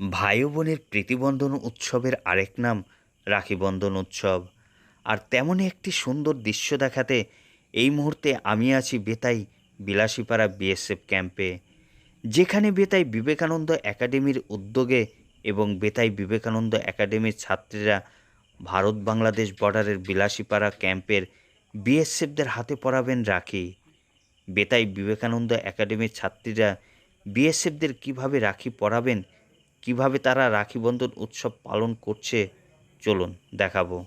ভাই ও বোনের প্রীতিবন্ধন উৎসবের আরেক নাম রাখি বন্ধন উৎসব। আর তেমনই একটি সুন্দর দৃশ্য দেখাতে এই মুহূর্তে আমি আছি বেতাই বিলাসীপাড়া বিএসএফ ক্যাম্পে, যেখানে বেতাই বিবেকানন্দ একাডেমির উদ্যোগে এবং বেতাই বিবেকানন্দ একাডেমির ছাত্রীরা ভারত বাংলাদেশ বর্ডারের বিলাসীপাড়া ক্যাম্পের বিএসএফদের হাতে পরাবেন রাখি। বেতাই বিবেকানন্দ একাডেমির ছাত্রীরা বিএসএফদের কিভাবে রাখি পরাবেন, কিভাবে তারা রাখি বন্ধন উৎসব পালন করছে, চলুন দেখাবো।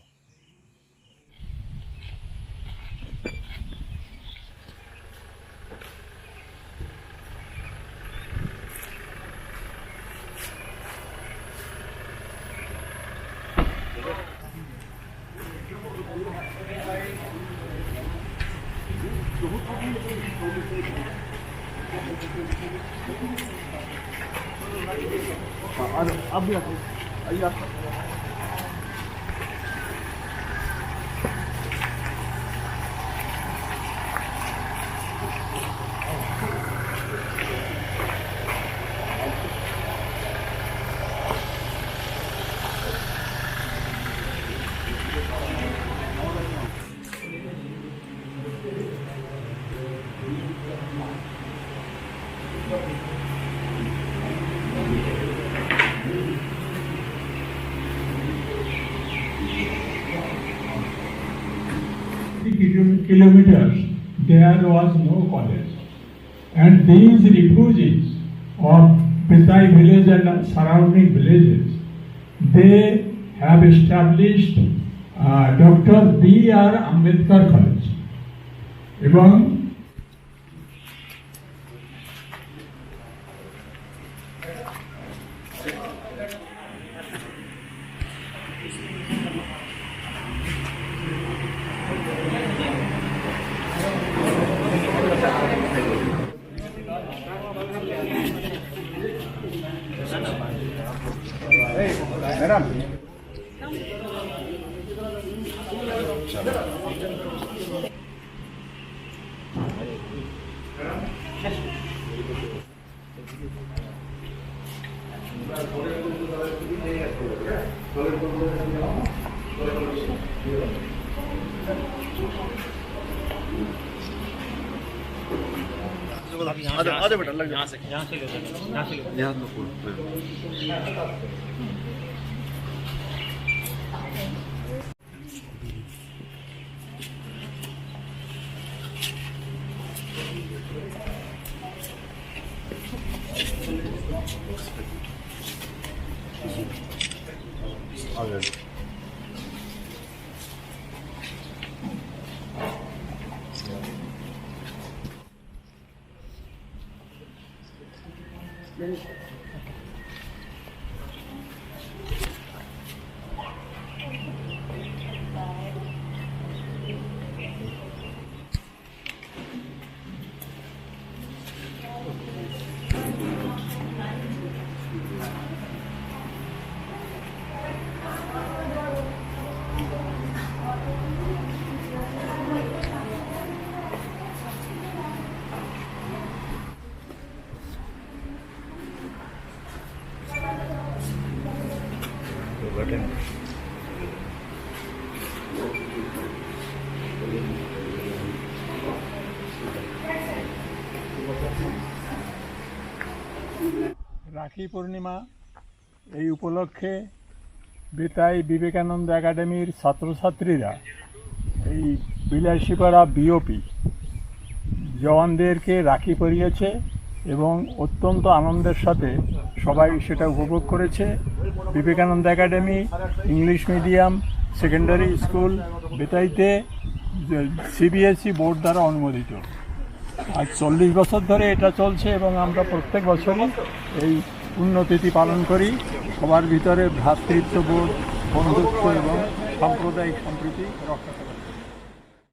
अब भी आइए आप। Kilometers, there was no college, and these refugees of Pitai village and surrounding villages, they have established Dr. B.R. Ambedkar College. এবং मैडम आधे बेटा लग यहाँ से यहाँ রাখি পূর্ণিমা এই উপলক্ষে বেতাই বিবেকানন্দ একাডেমির ছাত্রছাত্রীরা এই বিলাসীপাড়া বিওপি জওয়ানদেরকে রাখি পরিয়েছে এবং অত্যন্ত আনন্দের সাথে সবাই সেটা উপভোগ করেছে। Vivekananda academy English medium secondary school বেতাইতে সিবিএসই বোর্ড দ্বারা অনুমোদিত। আজ 40 বছর ধরে এটা চলছে এবং আমরা প্রত্যেক বছরই এই পুণ্যতিথি পালন করি। সবার ভিতরে ভ্রাতৃত্ববোধ, বন্ধুত্ব এবং সাম্প্রদায়িক সম্প্রীতি রক্ষা করি।